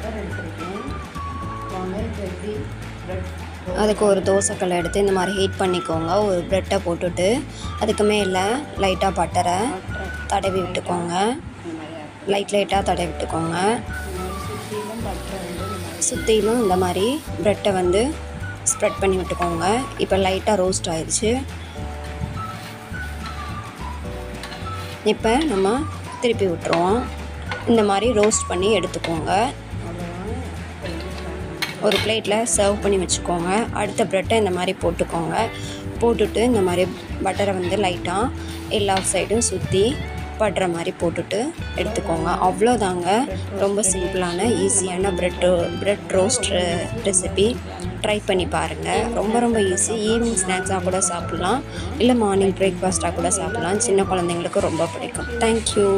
Butter எடுத்துருக்கேன். வாங்க எப்படி ப்ரெட் அதுக்கு ஒரு தோசைக்கல்லை எடுத்து இந்த மாதிரி ஹீட் பண்ணிக்கோங்க. ஒரு ப்ரெட்டை போட்டுட்டு அதுக்கு மேலே லைட்டாக பட்டரை தடவி விட்டுக்கோங்க. லைட்டாக தடவி விட்டுக்கோங்க. சுற்றிலும் பட்டரை சுற்றிலும் இந்த மாதிரி ப்ரெட்டை வந்து ஸ்ப்ரெட் பண்ணி விட்டுக்கோங்க. இப்போ லைட்டாக ரோஸ்ட் ஆயிடுச்சு. இப்போ நம்ம திருப்பி விட்டுருவோம். இந்த மாதிரி ரோஸ்ட் பண்ணி எடுத்துக்கோங்க. ஒரு பிளேட்டில் சர்வ் பண்ணி வச்சுக்கோங்க. அடுத்த ப்ரெட்டை இந்த மாதிரி போட்டுக்கோங்க. போட்டுட்டு இந்த மாதிரி பட்டரை வந்து லைட்டாக எல்லா சைடும் சுற்றி படுற மாதிரி போட்டுட்டு எடுத்துக்கோங்க. அவ்வளோதாங்க. ரொம்ப சிம்பிளான ஈஸியான ப்ரெட் ரோஸ்ட் ரெசிபி. ட்ரை பண்ணி பாருங்கள். ரொம்ப ஈஸி. ஈவினிங் ஸ்நாக்ஸாக கூட சாப்பிட்லாம், இல்லை மார்னிங் பிரேக்ஃபாஸ்ட்டாக கூட சாப்பிட்லாம். சின்ன குழந்தைங்களுக்கு ரொம்ப பிடிக்கும். தேங்க்யூ.